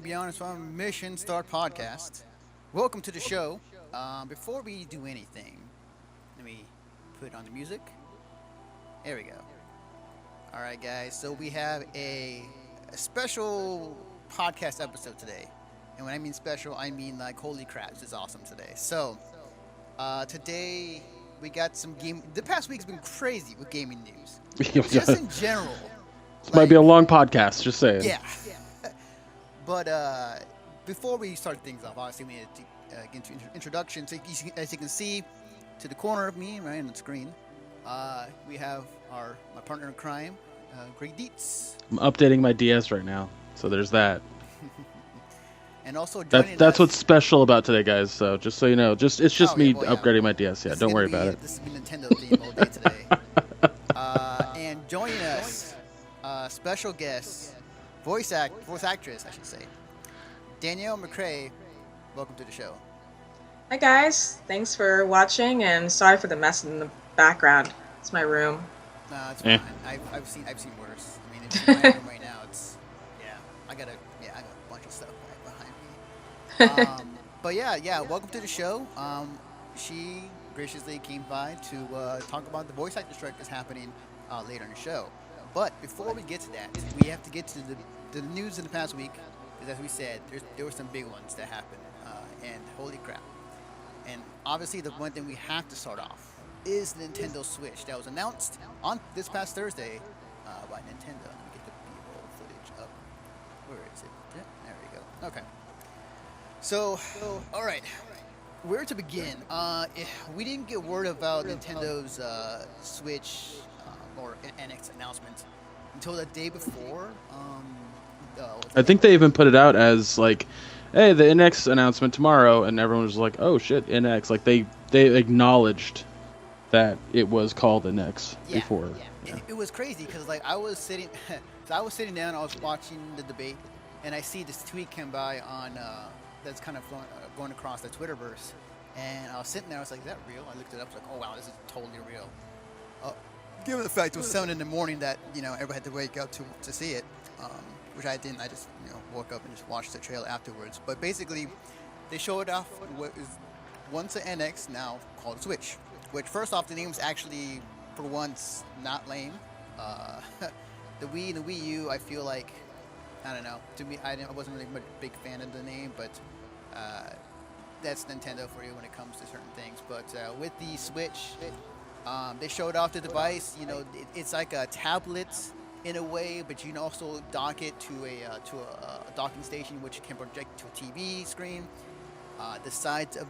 Beyond from Mission Start Podcast. Welcome to the show. Before we do anything, let me put on the music. There we go. All right, guys. So we have a special podcast episode today. And when I mean special, I mean like holy crap, this is awesome today. So today we got some game. The past week's been crazy with gaming news. Just in general. This might be a long podcast, just saying. Yeah. But before we start things off, obviously we need to get into introduction. So as you can see, to the corner of me, right on the screen, we have my partner in crime, Greg Dietz. I'm updating my DS right now, so there's that. And also joining that's us, what's special about today, guys. So just so you know, it's just me yeah. upgrading my DS. Yeah, don't worry about it. This is Nintendo theme all day today. And joining us, special guest, voice actress, I should say, Danielle McCrae. Welcome to the show. Hi guys, thanks for watching, and sorry for the mess in the background. It's my room. Nah, it's fine. I've seen worse. I mean, it's in my room right now. I got a bunch of stuff right behind me. But yeah, welcome to the show. She graciously came by to talk about the voice actor strike that's happening later in the show. But before we get to that, we have to get to the news in the past week. Because as we said, there were some big ones that happened, and holy crap. And obviously the one thing we have to start off is Nintendo Switch that was announced on this past Thursday by Nintendo. Let me get the B-roll footage up. Where is it? Yeah, there we go. Okay. So all right. Where to begin? We didn't get word about Nintendo's Switch or NX announcement until the day before. I think they even put it out as like, hey, the NX announcement tomorrow, and everyone was like, oh shit, NX. Like they acknowledged that it was called NX before. Yeah. It was crazy because like I was sitting down, I was watching the debate, and I see this tweet come by on that's kind of going across the Twitterverse, and I was sitting there, I was like, is that real? I looked it up, I was like, oh wow, this is totally real. Given the fact it was 7 in the morning that everybody had to wake up to see it. Which I didn't. I just woke up and just watched the trailer afterwards. But basically, they showed off what is once an NX, now called Switch. Which first off, the name's actually for once not lame. The Wii and the Wii U, I feel like, I don't know. To me, I wasn't really a big fan of the name, but that's Nintendo for you when it comes to certain things. But with the Switch, they showed off the device. It's like a tablet in a way, but you can also dock it to a docking station, which can project to a TV screen. The sides of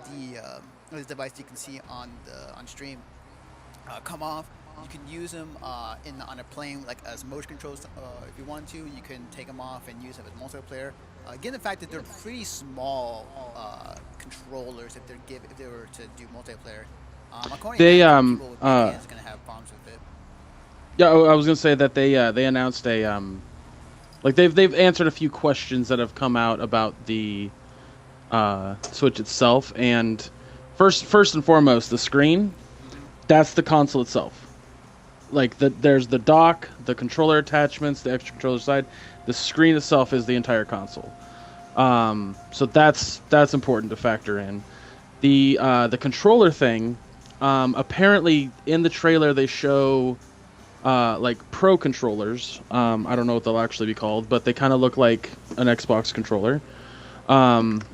the device you can see on stream come off. You can use them on a plane like as motion controls if you want to. You can take them off and use them as multiplayer. Given the fact that they're pretty small controllers, if they were to do multiplayer, according to people with big hands, going to have problems with it. Yeah, I was gonna say that they announced a like they've answered a few questions that have come out about the Switch itself, and first and foremost, the screen, that's the console itself. Like there's the dock, the controller attachments, the extra controller side. The screen itself is the entire console. So that's important to factor in. The controller thing, apparently in the trailer they show like pro controllers. I don't know what they'll actually be called, but they kind of look like an Xbox controller. And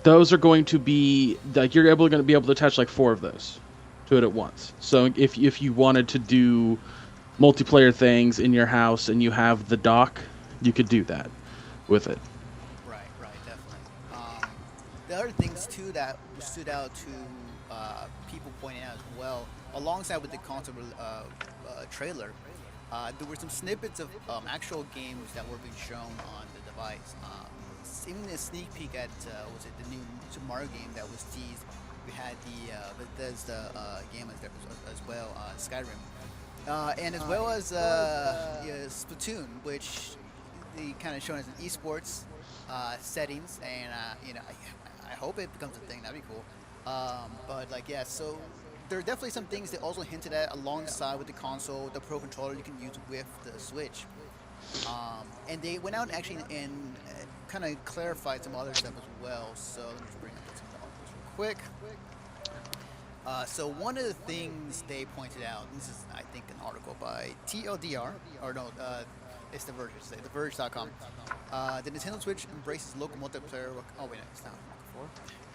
those are going to be like you're going to be able to attach like 4 of those to it at once. So if you wanted to do multiplayer things in your house and you have the dock, you could do that with it. Right, definitely. The other things too that stood out to people pointing out as well, alongside with the console trailer, there were some snippets of actual games that were being shown on the device. Even a sneak peek at the new Super Mario game that was teased. We had the Bethesda game as well, Skyrim, and as well as Splatoon, which they kind of shown as an esports settings, and I hope it becomes a thing. That'd be cool. But so there are definitely some things they also hinted at alongside with the console, the Pro controller you can use with the Switch. And they went out and actually and kind of clarified some other stuff as well. So let me just bring up some articles real quick. So one of the things they pointed out, and this is I think an article by TLDR, or no, it's The Verge, TheVerge.com. The Nintendo Switch embraces local multiplayer. Oh wait, no, it's not.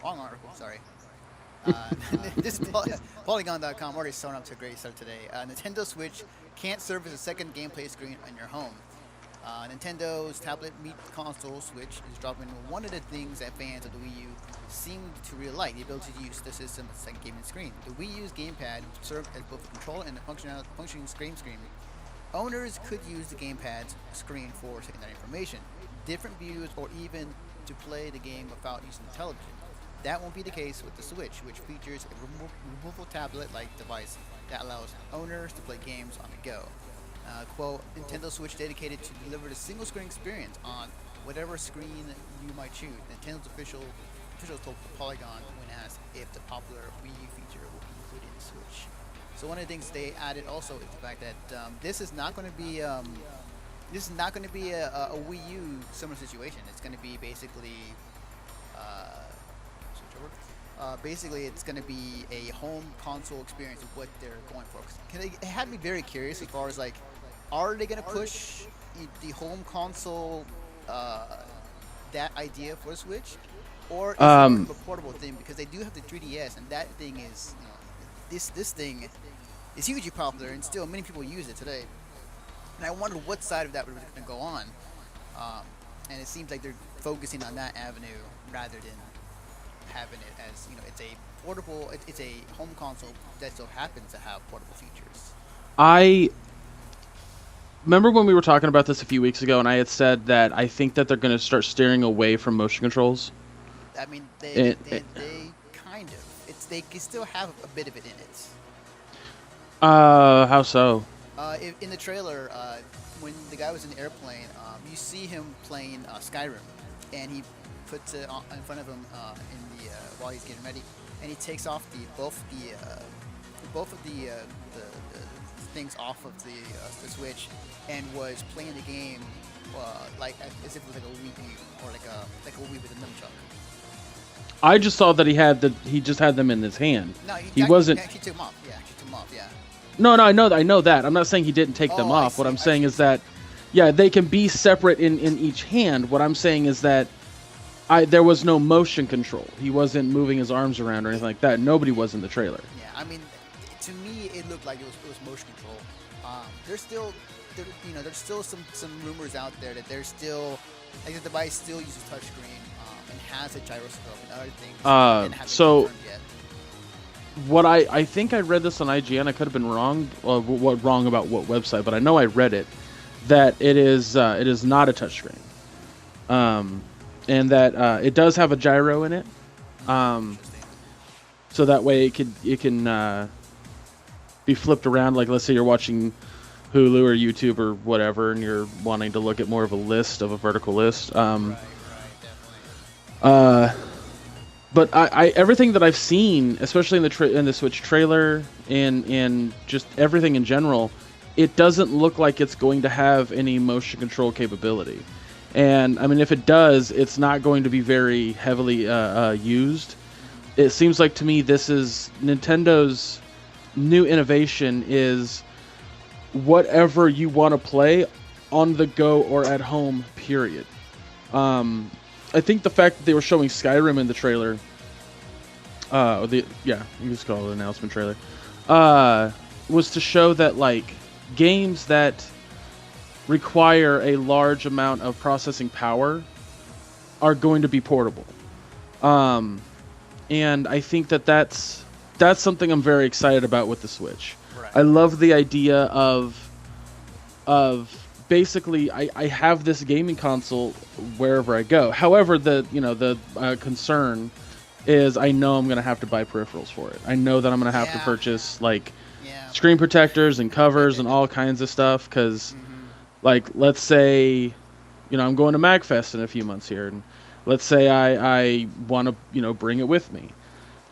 Wrong article. Sorry. This Polygon.com already sewn up to a great start today. Nintendo Switch can't serve as a second gameplay screen on your home. Nintendo's tablet meet console Switch is dropping one of the things that fans of the Wii U seem to really like, the ability to use the system as a second gaming screen. The Wii U's gamepad served as both a controller and a functioning screen. Owners could use the gamepad's screen for secondary information, different views, or even to play the game without using the television. That won't be the case with the Switch, which features a removable tablet-like device that allows owners to play games on the go. Quote, Nintendo Switch dedicated to deliver the single-screen experience on whatever screen you might choose. Nintendo's officials told Polygon when asked if the popular Wii U feature will be included in the Switch. So one of the things they added also is the fact that this is not going to be a Wii U similar situation. It's going to be basically basically it's going to be a home console experience of what they're going for. It had me very curious as far as like, are they going to push the home console that idea for the Switch, or is it a portable thing? Because they do have the 3DS, and that thing is, you know, this thing is hugely popular, and still many people use it today. And I wondered what side of that was going to go on, and it seems like they're focusing on that avenue rather than having it as, you know, it's a portable, it's a home console that still happens to have portable features. I remember when we were talking about this a few weeks ago, and I had said that I think that they're going to start steering away from motion controls. I mean, they kind of, they can still have a bit of it in it. How so? In the trailer, when the guy was in the airplane, you see him playing Skyrim, and he puts it in front of him while he's getting ready, and he takes off both of the things off of the Switch, and was playing the game like as if it was like a Wii U or like a Wii with a nunchuck. I just saw that he just had them in his hand. No, he wasn't. He took them off. Yeah, he took them off. Yeah. No, I know that. I'm not saying he didn't take them off. What I'm saying is that, yeah, they can be separate in each hand. What I'm saying is that there was no motion control. He wasn't moving his arms around or anything like that. Nobody was in the trailer. Yeah, I mean, to me, it looked like it was motion control. There's still some rumors out there that there's still, like, the device still uses touchscreen and has a gyroscope and other things. And haven't confirmed yet. What I think I read this on IGN. I could have been wrong. Wrong about what website, but I know I read it. That it is not a touchscreen. And that it does have a gyro in it, so that way it can be flipped around. Like, let's say you're watching Hulu or YouTube or whatever, and you're wanting to look at more of a vertical list. But I everything that I've seen, especially in the Switch trailer and just everything in general, it doesn't look like it's going to have any motion control capability. And, I mean, if it does, it's not going to be very heavily used. It seems like to me this is Nintendo's new innovation is whatever you want to play on the go or at home, period. I think the fact that they were showing Skyrim in the trailer, you just call it an announcement trailer, was to show that, like, games that require a large amount of processing power are going to be portable. And I think that's something I'm very excited about with the Switch. Right. I love the idea of basically I have this gaming console wherever I go. However, the concern is I know I'm going to have to buy peripherals for it. I know that I'm going to have to purchase screen protectors and covers and all kinds of stuff because like, let's say, I'm going to MagFest in a few months here, and let's say I want to, bring it with me.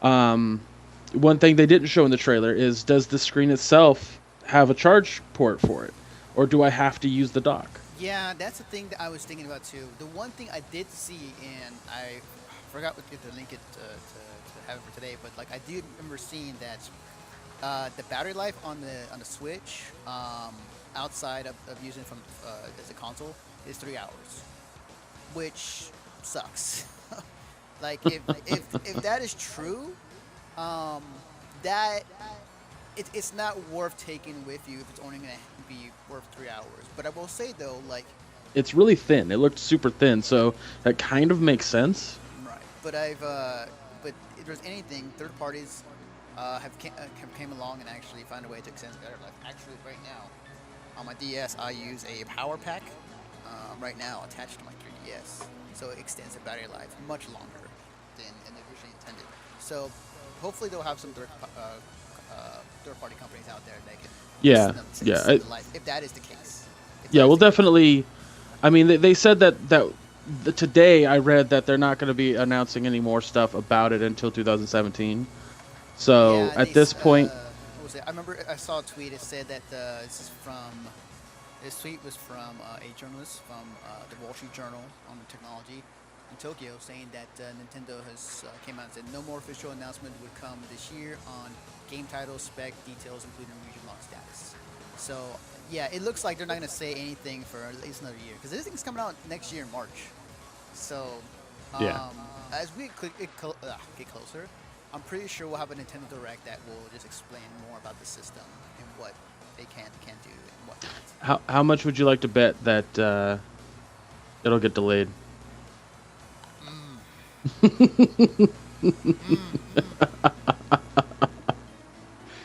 One thing they didn't show in the trailer is, does the screen itself have a charge port for it, or do I have to use the dock? Yeah, that's the thing that I was thinking about too. The one thing I did see, and I forgot what to link it to have it for today, but like I do remember seeing that the battery life on the Switch, outside of using it from as a console, is 3 hours, which sucks. Like if that is true, um, that it's not worth taking with you if it's only gonna be worth 3 hours. But I will say though, like, It's really thin. It looked super thin, so that kind of makes sense. right. But if there's anything, third parties have came along and actually found a way to extend the battery life. Actually, right now on my DS, I use a power pack right now attached to my 3DS, so it extends the battery life much longer than originally intended. So hopefully they'll have some third-party companies out there that can Yeah, extend the life, if that is the case. If yeah. that is We'll the case. definitely. I mean, they said that today I read that they're not going to be announcing any more stuff about it until 2017. So Yeah, at this point, what was it? I remember I saw a tweet. It said that this tweet was from a journalist from the Wall Street Journal on the technology in Tokyo, saying that Nintendo has came out and said no more official announcement would come this year on game titles, spec, details, including region lock status. So yeah, it looks like they're not going to say anything for at least another year, because this thing's coming out next year in March. So Yeah. as we get closer, I'm pretty sure we'll have a Nintendo Direct that will just explain more about the system and what they can't do and what not. how much would you like to bet that it'll get delayed?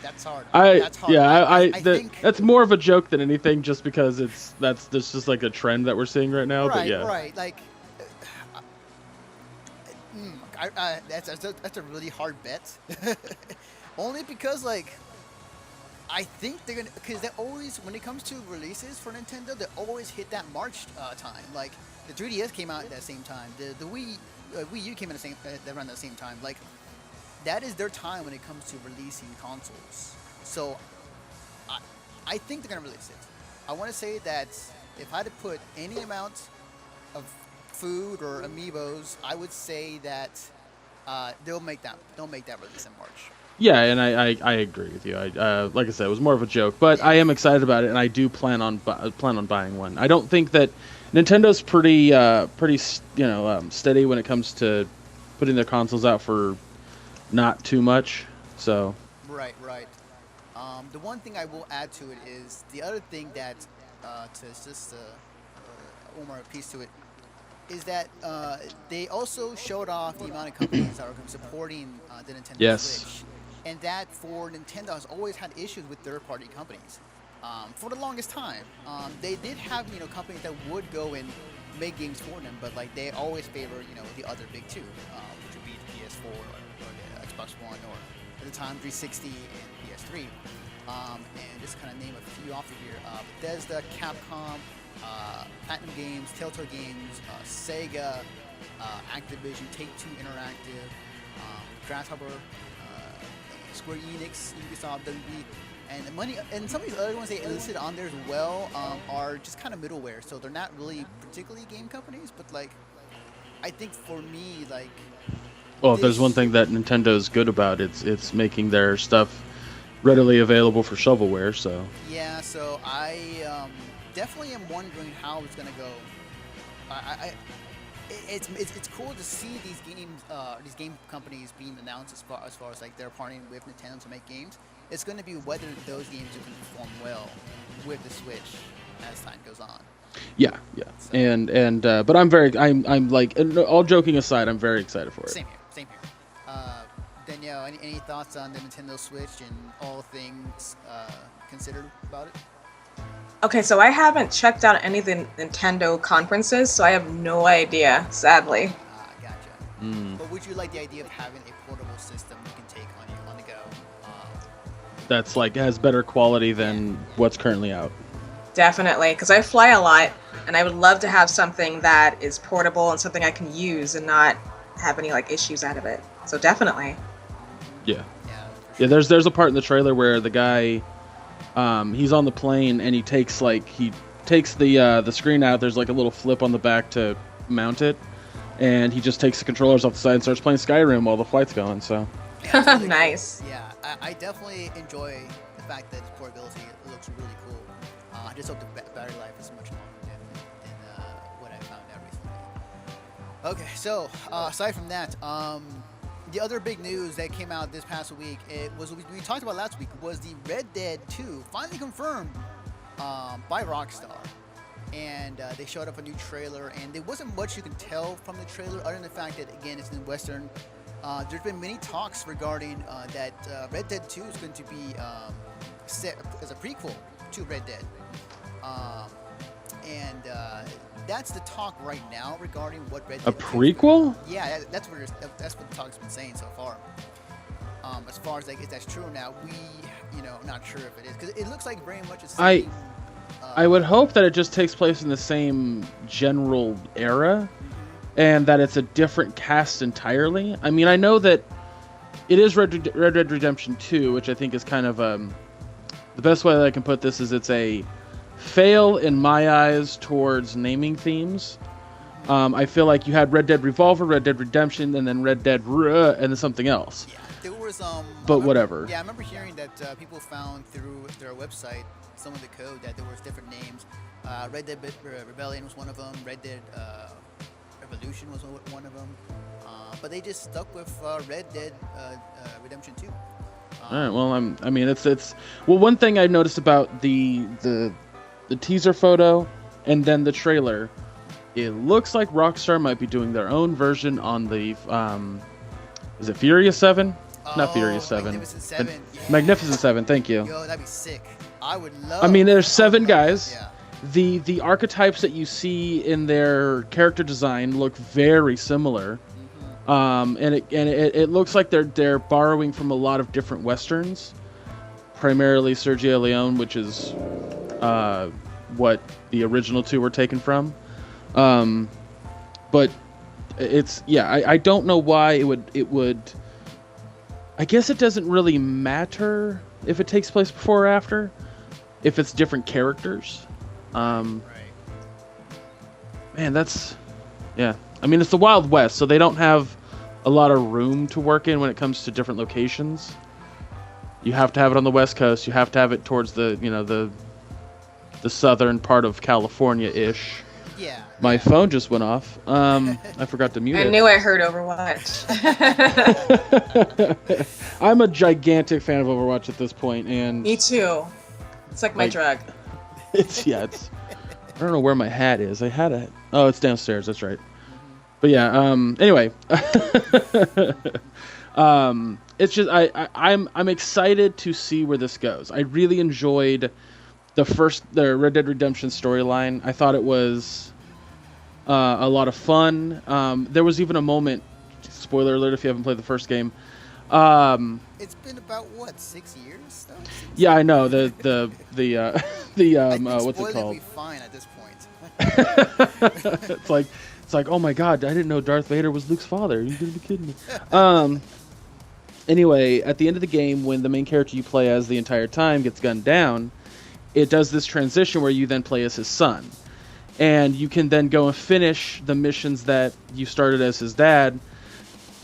That's hard. I That's hard. yeah I think that's more of a joke than anything, just because that's just like a trend that we're seeing right now. But yeah, right. Like, that's a really hard bet. Only because like I think they're gonna, because they always, when it comes to releases for Nintendo, they always hit that March time. Like the 3DS came out at that same time. The Wii U came in around the same time. Like that is their time when it comes to releasing consoles. So I think they're gonna release it. I want to say that if I had to put any amount of food or amiibos, I would say that they'll make that release in March. yeah, and I agree with you. Like I said, it was more of a joke, but I am excited about it, and I do plan on buying one. I don't think that Nintendo's pretty steady when it comes to putting their consoles out for not too much. So Right. The one thing I will add to it is the other thing that to just one more piece to it is that they also showed off the amount of companies that are supporting the Nintendo Yes. Switch, and that for Nintendo has always had issues with third-party companies. For the longest time, they did have companies that would go and make games for them, but like they always favor the other big two, which would be the PS4 or the Xbox One, or at the time 360 and PS3. And just kind of name a few off of here: Bethesda, Capcom, Platinum Games, Telltale Games, Sega, Activision, Take-Two Interactive, Grasshopper, Square Enix, Ubisoft, WB, and money. And some of these other ones they listed on there as well are just kind of middleware, so they're not really particularly game companies. But like, I think for me, like, well, if there's one thing that Nintendo's good about, it's making their stuff readily available for shovelware. So yeah, so I definitely am wondering how it's gonna go. It's cool to see these game companies being announced as far as like they're partnering with Nintendo to make games. It's going to be whether those games can perform well with the Switch as time goes on. yeah. So, And but I'm like, all joking aside, I'm very excited for it. same here. Danielle, any thoughts on the Nintendo Switch and all things considered about it? Okay, so I haven't checked out any of the Nintendo conferences, so I have no idea, sadly. Gotcha. But would you like the idea of having a portable system you can take on the go? That's like has better quality than what's currently out. Definitely, because I fly a lot, and I would love to have something that is portable and something I can use and not have any like issues out of it. So definitely. Yeah. Yeah, for sure. There's a part in the trailer where the guy, he's on the plane and he takes takes the screen out. There's like a little flip on the back to mount it, and he just takes the controllers off the side and starts playing Skyrim while the flight's going. So Yeah, it's really Nice. Cool. Yeah, I definitely enjoy the fact that its portability looks really cool. I just hope the battery life is much longer than what I found out recently. Okay, so aside from that, the other big news that came out this past week, it was we talked about last week, was the Red Dead 2 finally confirmed by Rockstar. And they showed up a new trailer, and there wasn't much you can tell from the trailer other than the fact that, again, it's in Western. There's been many talks regarding that Red Dead 2 is going to be set as a prequel to Red Dead. And that's the talk right now regarding what Red Dead a 2 prequel? Yeah, that's what the talk's been saying so far. As far as like if that's true or not, not sure if it is, because it looks like very much the same. I would hope that it just takes place in the same general era, and that it's a different cast entirely. I mean, I know that it is Red Dead Redemption 2, which I think is kind of the best way that I can put this is it's a fail in my eyes towards naming themes. I feel like you had Red Dead Revolver, Red Dead Redemption, and then Red Dead and then something else. Yeah, there was But whatever. Yeah, I remember hearing that people found through their website some of the code that there was different names. Red Dead Rebellion was one of them. Red Dead Revolution was one of them. But they just stuck with Red Dead Redemption 2. All right. Well, I mean, it's well. One thing I noticed about the teaser photo and then the trailer, it looks like Rockstar might be doing their own version on the is it Furious 7? Not Furious 7. Magnificent 7. Yeah. Magnificent 7. Thank you. Yo, that'd be sick. I would love. I mean, there's 7 guys. Yeah. The archetypes that you see in their character design look very similar. And it looks like they're borrowing from a lot of different westerns, primarily Sergio Leone, which is what the original 2 were taken from. But it's I don't know why it would. I guess it doesn't really matter if it takes place before or after, if it's different characters. Right. Man, that's yeah. I mean, it's the Wild West, so they don't have a lot of room to work in when it comes to different locations. You have to have it on the West Coast. You have to have it towards the the southern part of California-ish. Yeah. My phone just went off. I forgot to mute it. I knew I heard Overwatch. I'm a gigantic fan of Overwatch at this point, and Me too. It's like my drug. it's I don't know where my hat is. I had a oh, it's downstairs. That's right. But yeah. Anyway, it's just I'm excited to see where this goes. I really enjoyed the Red Dead Redemption storyline. I thought it was a lot of fun. There was even a moment. Spoiler alert if you haven't played the first game. It's been about what 6 years? Though? Yeah, I know the I think what's it called? Be fine at this point. it's like oh my god, I didn't know Darth Vader was Luke's father. You're gonna be kidding me. Anyway, at the end of the game, when the main character you play as the entire time gets gunned down, it does this transition where you then play as his son, and you can then go and finish the missions that you started as his dad.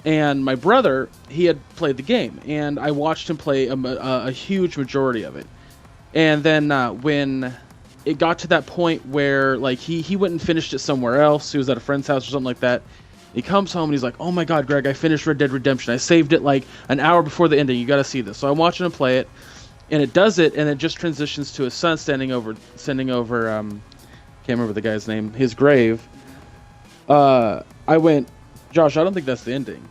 And my brother, he had played the game, and I watched him play a huge majority of it. And then when it got to that point where like he went and finished it somewhere else, he was at a friend's house or something like that. He comes home and he's like, "Oh my God, Greg, I finished Red Dead Redemption. I saved it like an hour before the ending. You got to see this." So I'm watching him play it, and it does it, and it just transitions to his son sending over can't remember the guy's name, his grave. I went, "Josh, I don't think that's the ending."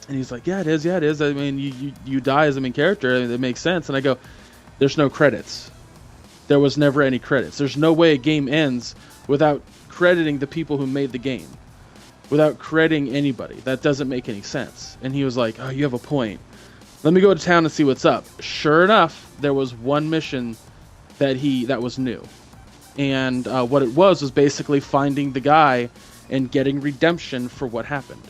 And he's like, yeah, it is. I mean, you die as a main character. I mean, it makes sense. And I go, there's no credits. There was never any credits. There's no way a game ends without crediting the people who made the game. Without crediting anybody. That doesn't make any sense. And he was like, oh, you have a point. Let me go to town and see what's up. Sure enough, there was one mission that was new. And what it was basically finding the guy and getting redemption for what happened.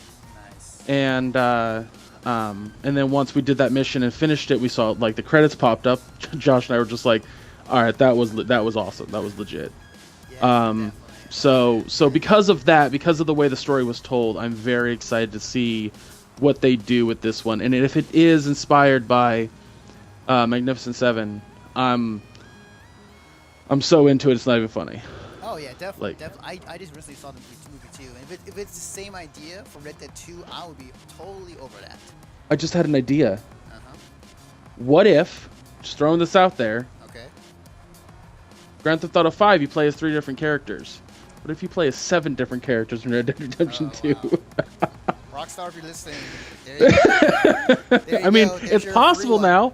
And then once we did that mission and finished it, we saw like the credits popped up. Josh and I were just like, All right, that was awesome. That was legit. Yeah, Um, definitely. so because of that, because of the way the story was told, I'm very excited to see what they do with this one. And if it is inspired by Magnificent Seven, I'm so into it. It's not even funny. Oh yeah, definitely, Like- definitely. I just recently saw the movie too, and if it's the same idea for Red Dead 2, I would be totally over that. I just had an idea. Uh-huh. What if, just throwing this out there, Okay. Grand Theft Auto 5, you play as 3 different characters. What if you play as 7 different characters in Red Dead Redemption 2? Wow. Rockstar, if you're listening, there you go. There you I mean, go. There's it's your possible free one. now.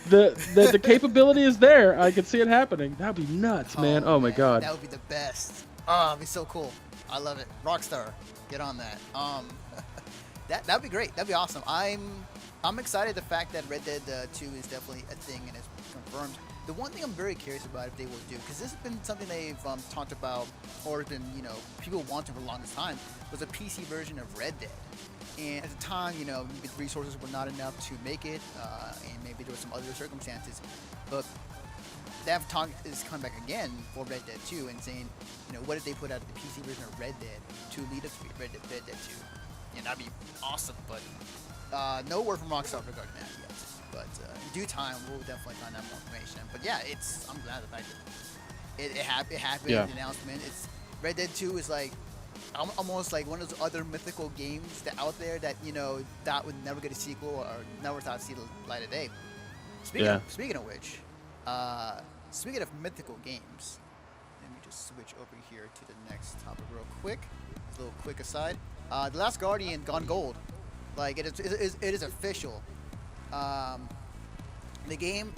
The capability is there. I can see it happening. That'd be nuts, man. Oh my man, god. that would be the best. Oh, it'd be so cool. I love it. Rockstar, get on that. That'd be great. That'd be awesome. I'm excited the fact that Red Dead 2 is definitely a thing and it's confirmed. The one thing I'm very curious about if they will do, because this has been something they've talked about or been, people wanting for the longest time, was a PC version of Red Dead. And at the time, the resources were not enough to make it, and maybe there were some other circumstances. But that talk is coming back again for Red Dead 2 and saying, what if they put out the PC version of Red Dead to lead up to Red Dead 2? And that'd be awesome, but no word from Rockstar regarding that yet. But in due time, we'll definitely find out more information. But yeah, I'm glad the fact that it happened, Yeah. the announcement. Red Dead 2 is like almost like one of those other mythical games that out there that that would never get a sequel or never thought to see the light of day. Speaking of which, speaking of mythical games, let me just switch over here to the next topic real quick. A little quick aside. The Last Guardian gone gold. Like it is official. The game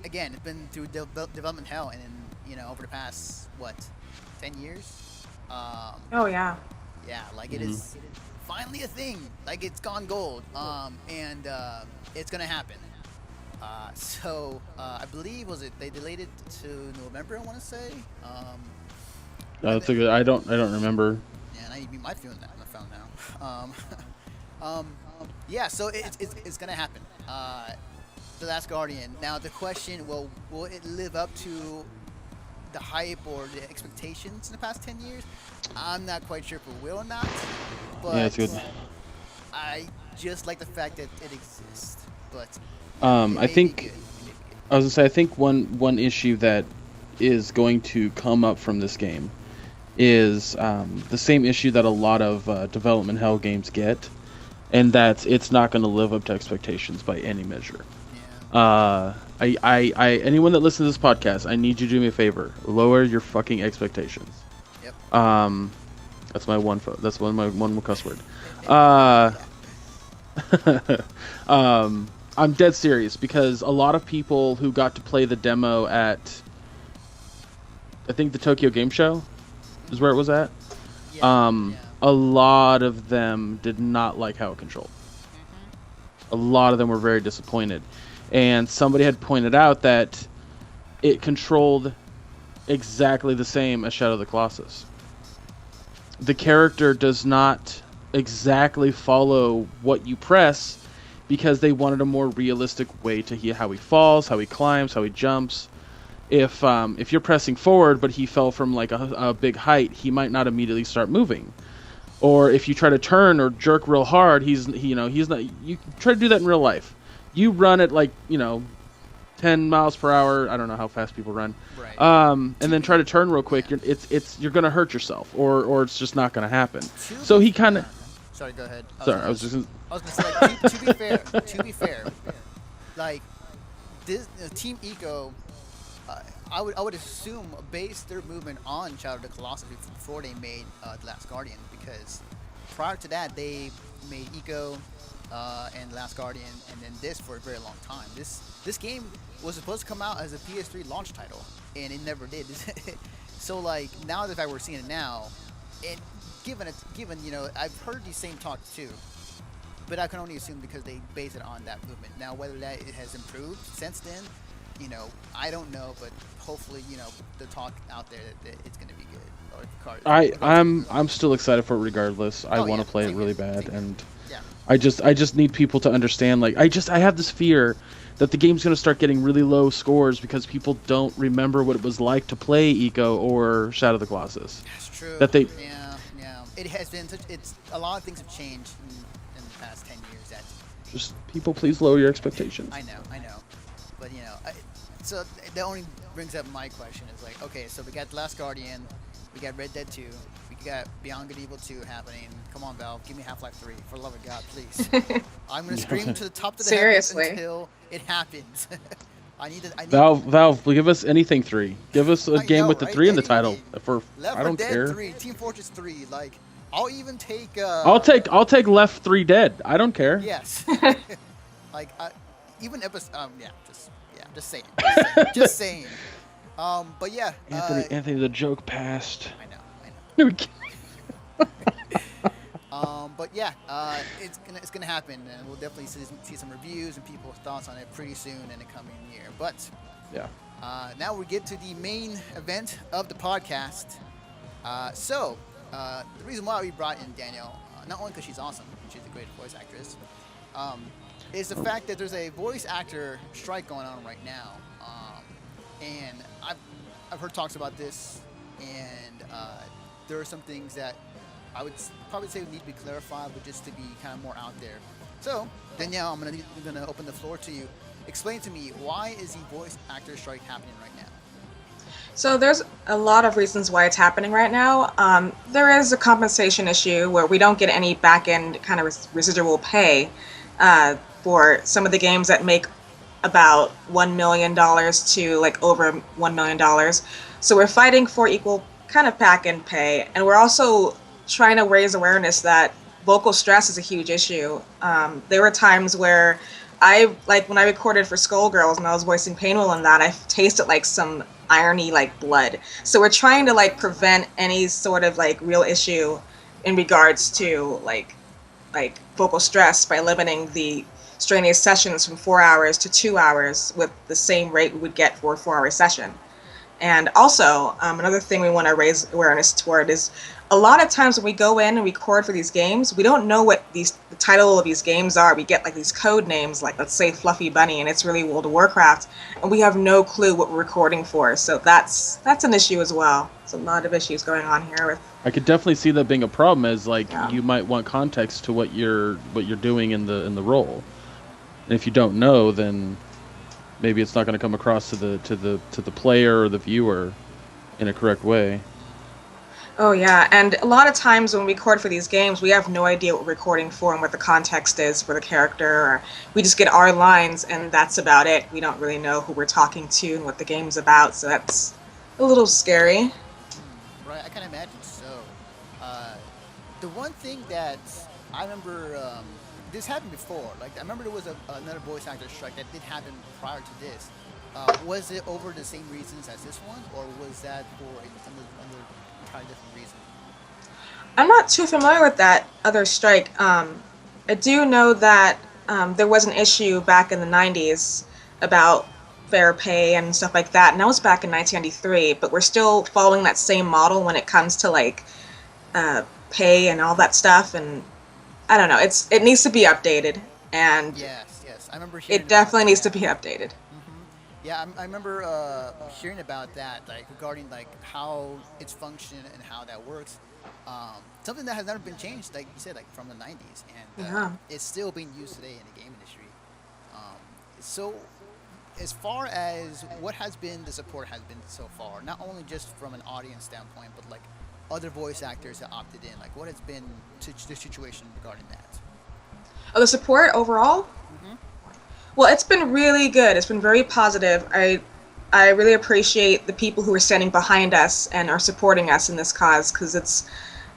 again, it's been through development hell, and over the past 10 years. Oh yeah. Yeah, like it is finally a thing. Like it's gone gold. And it's gonna happen. So I believe they delayed it to November, I want to say. I don't remember. Yeah, and you might feel that on the phone now. Yeah, so it's gonna happen. The Last Guardian. Now the question: will it live up to the hype or the expectations in the past 10 years? I'm not quite sure if it will or not. But Yeah, it's good. I just like the fact that it exists. But I think I was gonna say I think one issue that is going to come up from this game is the same issue that a lot of development hell games get, and that it's not going to live up to expectations by any measure. yeah. Anyone that listens to this podcast, I need you to do me a favor: lower your fucking expectations. Yep. That's my that's one cuss word. I'm dead serious because a lot of people who got to play the demo at, I think, the Tokyo Game Show is where it was at. Yeah. A lot of them did not like how it controlled. A lot of them were very disappointed. And somebody had pointed out that it controlled exactly the same as Shadow of the Colossus. The character does not exactly follow what you press because they wanted a more realistic way to hear how he falls, how he climbs, how he jumps. If you're pressing forward but he fell from like a big height, he might not immediately start moving. Or if you try to turn or jerk real hard, he's not. You try to do that in real life. You run at 10 miles per hour. I don't know how fast people run. Right. And then try to turn real quick. You're gonna hurt yourself, or it's just not gonna happen. So he kind of. Sorry, go ahead. Sorry, I was just. I was gonna say, to be fair, like this Team Eco, I would assume based their movement on Shadow of the Colossus before they made The Last Guardian, because prior to that they made Eco and The Last Guardian, and then this for a very long time. This game was supposed to come out as a PS3 launch title, and it never did. So now the fact we're seeing it now, and given I've heard these same talks too. But I can only assume because they base it on that movement. Now, whether it has improved since then, I don't know. But hopefully, the talk out there that it's going to be good. Or I'm still excited for it regardless. I want to play it really bad, and I just need people to understand. Like, I have this fear that the game's gonna start getting really low scores because people don't remember what it was like to play Eco or Shadow of the Colossus. That's true. That they Yeah. It has been it's a lot of things have changed in the past 10 years. That just people please lower your expectations. I know. But so that only brings up my question is like, okay, so we got The Last Guardian, we got Red Dead 2, we got Beyond Good Evil 2 happening. Come on, Valve, give me Half-Life 3, for the love of God, please. I'm gonna scream to the top of the Seriously. heavens until it happens. I need Valve, give us anything 3. Give us a game with the 3 in the title. For Left I don't 4 Dead care. 3, Team Fortress 3, like I'll even take. I'll take Left 3 Dead. I don't care. Yes. Like even episode. Just saying. Just saying. But yeah. Anthony, the joke passed. I know. But yeah, it's gonna happen, and we'll definitely see some reviews and people's thoughts on it pretty soon in the coming year. But yeah. Now we get to the main event of the podcast. The reason why we brought in Danielle, not only because she's awesome, she's a great voice actress, is the fact that there's a voice actor strike going on right now, and I've heard talks about this, and there are some things that I would probably say need to be clarified, but just to be kind of more out there. So Danielle, I'm gonna open the floor to you. Explain to me, why is the voice actor strike happening right now? So there's a lot of reasons why it's happening right now. There is a compensation issue where we don't get any back-end kind of residual pay for some of the games that make about $1 million to like over $1 million. So we're fighting for equal kind of back-end pay, and we're also trying to raise awareness that vocal stress is a huge issue. There were times where when I recorded for Skullgirls and I was voicing Painwheel in that, I tasted like some irony like blood. So we're trying to like prevent any sort of like real issue in regards to like vocal stress by limiting the strenuous sessions from 4 hours to 2 hours with the same rate we would get for a 4-hour session. And also, another thing we want to raise awareness toward is a lot of times when we go in and record for these games, we don't know what the title of these games are. We get like these code names, like let's say Fluffy Bunny, and it's really World of Warcraft, and we have no clue what we're recording for. So that's an issue as well. There's a lot of issues going on here with. I could definitely see that being a problem, as like you might want context to what you're doing in the role, and if you don't know, then maybe it's not going to come across to the player or the viewer in a correct way. Oh yeah, and a lot of times when we record for these games, we have no idea what we're recording for and what the context is for the character, or we just get our lines and that's about it. We don't really know who we're talking to and what the game's about, so that's a little scary. Right, I can imagine so. The one thing that I remember, this happened before. Like I remember there was another voice actor strike that did happen prior to this. Was it over the same reasons as this one, or was that for another different reason? I'm not too familiar with that other strike. I do know that there was an issue back in the 90s about fair pay and stuff like that, and that was back in 1993, but we're still following that same model when it comes to like pay and all that stuff, and I don't know, it needs to be updated, and yes, I remember hearing it definitely needs to be updated. Yeah, I remember hearing about that, like regarding like how it's functioned and how that works. Something that has never been changed, like you said, like from the 90s, and it's still being used today in the game industry. So, as far as what has been the support has been so far, not only just from an audience standpoint, but like other voice actors that opted in, like what has been the situation regarding that? Oh, the support overall? Well, it's been really good. It's been very positive. I really appreciate the people who are standing behind us and are supporting us in this cause, because it's.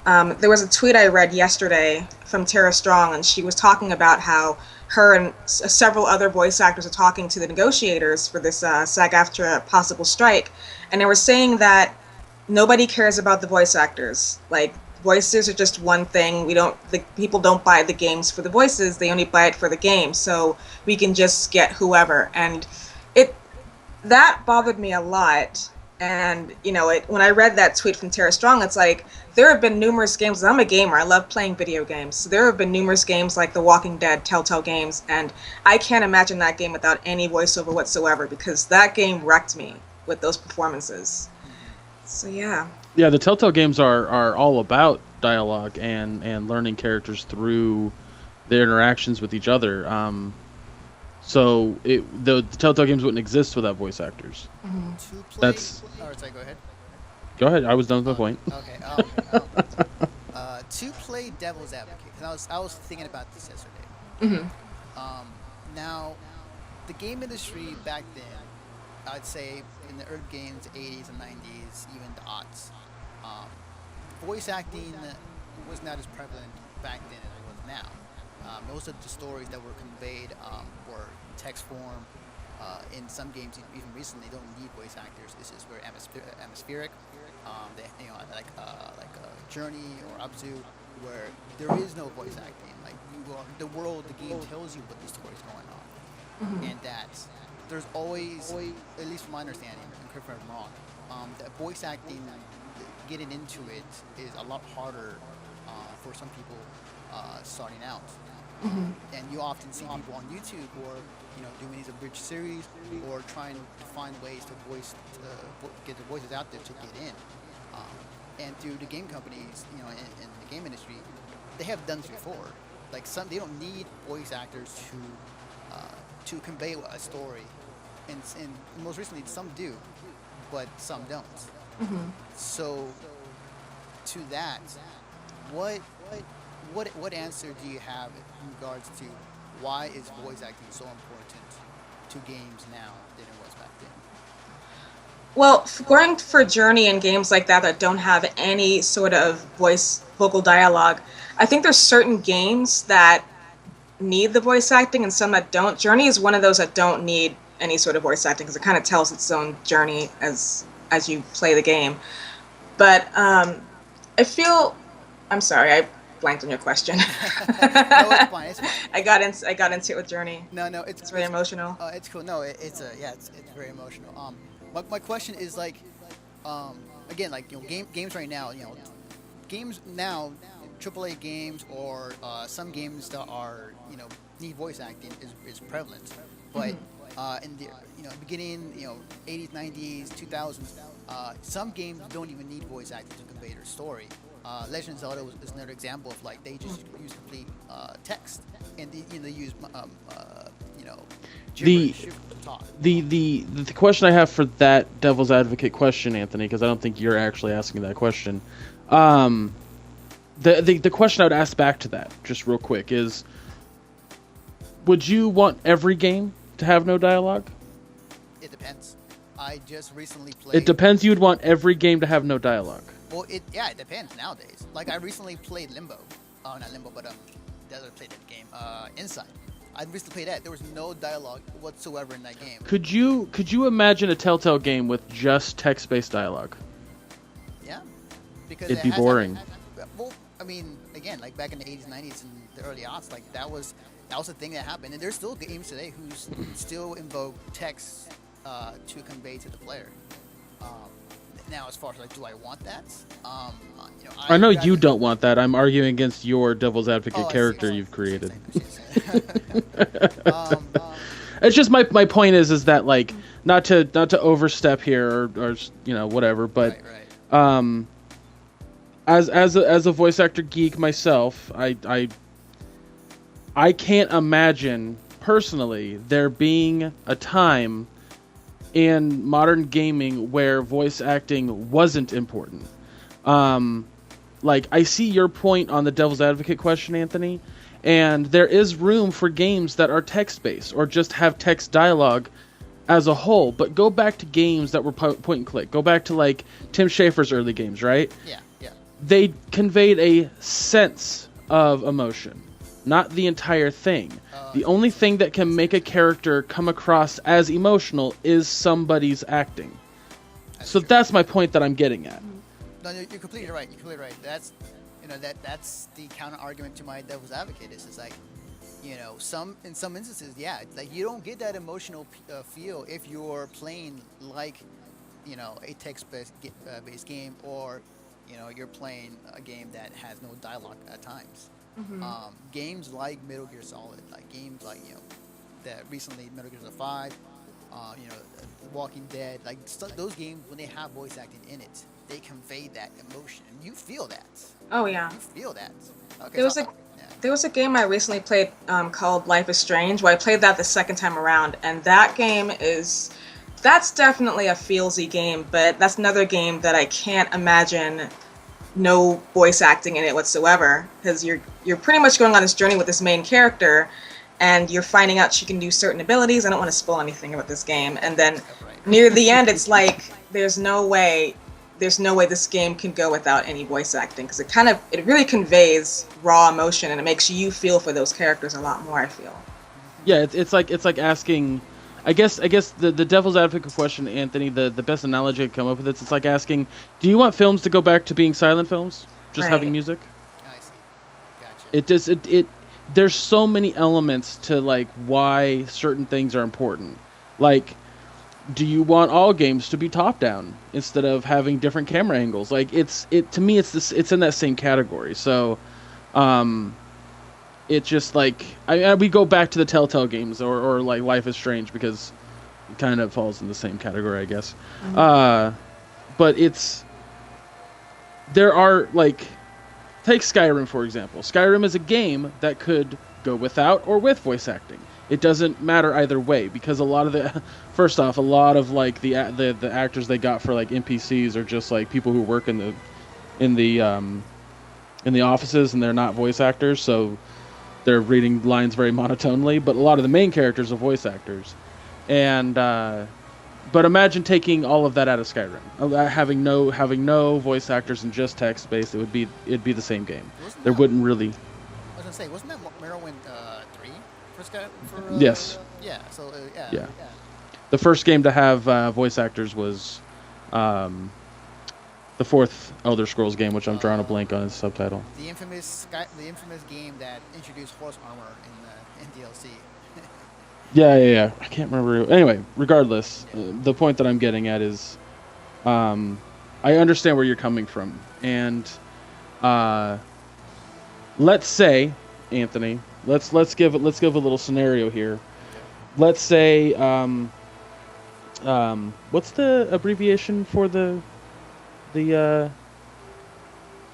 There was a tweet I read yesterday from Tara Strong, and she was talking about how her and several other voice actors are talking to the negotiators for this SAG-AFTRA possible strike, and they were saying that nobody cares about the voice actors. Like, voices are just one thing. The people don't buy the games for the voices, they only buy it for the game, so we can just get whoever. And that bothered me a lot, And when I read that tweet from Tara Strong, it's like there have been numerous games. I'm a gamer. I love playing video games. So there have been numerous games like The Walking Dead, Telltale Games, and I can't imagine that game without any voiceover whatsoever because that game wrecked me with those performances. So yeah. Yeah, the Telltale games are all about dialogue and learning characters through their interactions with each other. So the Telltale games wouldn't exist without voice actors. That's. Oh, sorry, go ahead. Go ahead. I was done with my point. Okay. To play devil's advocate, because I was thinking about this yesterday. Now, the game industry back then, I'd say in the early games, 80s and 90s, even the aughts, voice acting was not as prevalent back then as it was now. Most of the stories that were conveyed were in text form. In some games, even recently, they don't need voice actors. This is where atmospheric, like Journey or Abzu, where there is no voice acting. Like the world, the game tells you what the story's going on, and that there's always, at least from my understanding, and correct me if I'm wrong, that voice acting, getting into it is a lot harder for some people starting out. And you often see people on YouTube who are, doing these abridged series or trying to find ways to get their voices out there to get in. And through the game companies, in the game industry, they have done this before. Like they don't need voice actors to convey a story, and most recently some do, but some don't. So, to that, what answer do you have in regards to why is voice acting so important to games now than it was back then? Well, going for Journey and games like that don't have any sort of vocal dialogue, I think there's certain games that need the voice acting and some that don't. Journey is one of those that don't need any sort of voice acting because it kind of tells its own journey as you play the game. But I feel, I'm sorry, I blanked on your question. No, it's fine. It's fine. I got into it with Journey. No, it's very emotional. It's cool. No, it's very emotional. My question is like, again, like games right now, games now, AAA games or some games that are need voice acting is prevalent, but in the beginning 80s, 90s, 2000s, some games don't even need voice acting to convey their story. Legend of Zelda is another example of like they just use complete text and they use gibberish to talk. The question I have for that devil's advocate question, Anthony, because I don't think you're actually asking that question. The question I would ask back to that, just real quick, is: would you want every game to have no dialogue? It depends. I just recently played. It depends. You would want every game to have no dialogue. Well, it depends nowadays. Like I recently played Limbo. Oh, not Limbo, but the other played that game. Inside. I recently played that. There was no dialogue whatsoever in that game. Could you imagine a Telltale game with just text-based dialogue? Yeah, because it'd be boring. Well, I mean, again, like back in the 80s, 90s, and the early aughts, like that was a thing that happened. And there's still games today who still invoke text to convey to the player. Now, as far as like, do I want that? I know you don't want that. I'm arguing against your devil's advocate character you've created. It's just my point is that like not to overstep here or whatever, but right. As a voice actor geek myself, I can't imagine personally there being a time in modern gaming where voice acting wasn't important. Like, I see your point on the devil's advocate question, Anthony, and there is room for games that are text-based or just have text dialogue as a whole, but go back to games that were point and click. Go back to, like, Tim Schafer's early games, right? Yeah. They conveyed a sense of emotion, not the entire thing. The only thing that can make a character come across as emotional is somebody's acting. So that's my point that I'm getting at. No, you're completely right. That's that's the counter argument to my devil's advocate. Is like, in some instances, yeah, like you don't get that emotional feel if you're playing like, a text-based game, or you're playing a game that has no dialogue at times. Games like Metal Gear Solid, like games like that recently Metal Gear Solid 5, Walking Dead, like those games when they have voice acting in it, they convey that emotion. You feel that. Oh yeah. You feel that. Okay, There so was a yeah. there was a game I recently played called Life is Strange, where I played that the second time around, and that's definitely a feelsy game, but that's another game that I can't imagine no voice acting in it whatsoever, because you're pretty much going on this journey with this main character, and you're finding out she can do certain abilities. I don't want to spoil anything about this game, and then Right. near the end, it's like there's no way this game can go without any voice acting, because it really conveys raw emotion, and it makes you feel for those characters a lot more, I feel. Yeah, it's like asking. I guess the devil's advocate question, Anthony. The best analogy I could come up with is it's like asking, do you want films to go back to being silent films, just Right. having music? I see. Gotcha. It does it. There's so many elements to like why certain things are important. Like, do you want all games to be top down instead of having different camera angles? Like to me it's in that same category. So it's just like we go back to the Telltale games or like Life is Strange, because it kind of falls in the same category, I guess. But there are like, take Skyrim for example. Skyrim is a game that could go without or with voice acting. It doesn't matter either way, because a lot of like the actors they got for like NPCs are just like people who work in the offices, and they're not voice actors, so they're reading lines very monotonely. But a lot of the main characters are voice actors, and but imagine taking all of that out of Skyrim, having no voice actors and just text based. It'd be the same game. There wouldn't really. I was gonna say, wasn't that Morrowind 3 for Sky? Yes. Yeah. So Yeah. The first game to have voice actors was the fourth Elder Scrolls game, which I'm drawing a blank on its subtitle. The infamous game that introduced horse armor in DLC. Yeah. I can't remember. Anyway, regardless, the point that I'm getting at is, I understand where you're coming from, and let's say, Anthony, let's give a little scenario here. Let's say, what's the abbreviation for the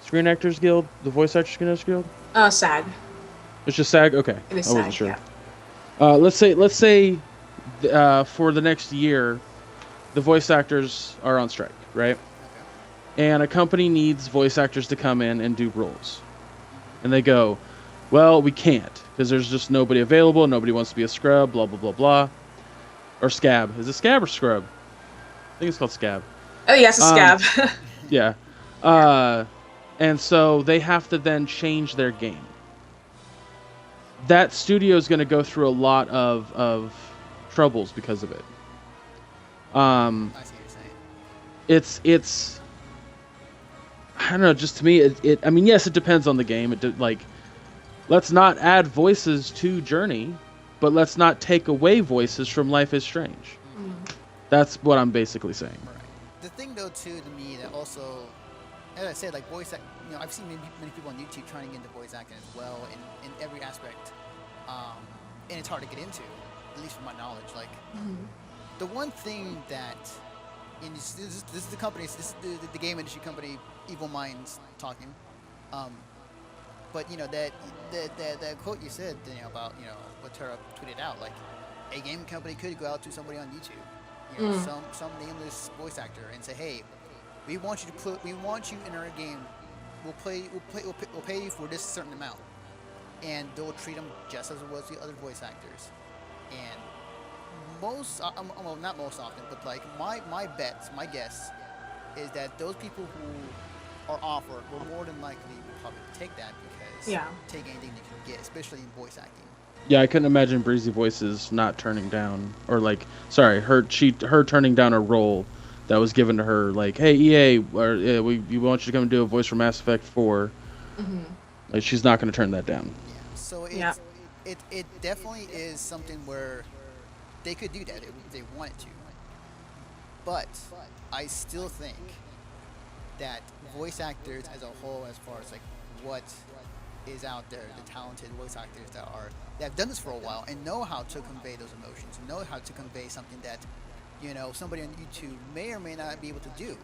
Screen Actors Guild, the Voice Actors Screen Actors Guild? SAG. It's just SAG. Okay, It is I wasn't SAG, sure. yeah. Let's say for the next year, the voice actors are on strike, right? And a company needs voice actors to come in and do roles, and they go, well, we can't because there's just nobody available. Nobody wants to be a scrub. Blah blah blah blah. Or scab. Is it scab or scrub? I think it's called scab. Oh yeah, it's a scab. Yeah. And so they have to then change their game. That studio is going to go through a lot of troubles because of it. I see what you're saying. It's I don't know, just to me I mean, yes, it depends on the game. Let's not add voices to Journey, but let's not take away voices from Life is Strange. That's what I'm basically saying. Right. The thing, though, too, to me, that also, as I said, like voice act, I've seen many people on YouTube trying to get into voice acting as well in every aspect, and it's hard to get into, at least from my knowledge. Like, the one thing that, and this is the company, this is the game industry company, Evil Minds talking, but that quote you said, about what Tara tweeted out, like a game company could go out to somebody on YouTube. Some nameless voice actor and say, hey, we want you in our game. We'll pay you for this certain amount, and they'll treat them just as it was the other voice actors. And well, not most often, but like my guess is that those people who are offered will more than likely probably take that, because take anything they can get, especially in voice acting. Yeah, I couldn't imagine Breezy Voices not turning down, or her turning down a role that was given to her, like, hey, EA, we want you to come and do a voice for Mass Effect 4. Like, she's not going to turn that down. Yeah. So it definitely is something where they could do that if they wanted to. but I still think that voice actors as a whole, as far as like what is out there, the talented voice actors that have done this for a while and know how to convey those emotions, know how to convey something that somebody on YouTube may or may not be able to do,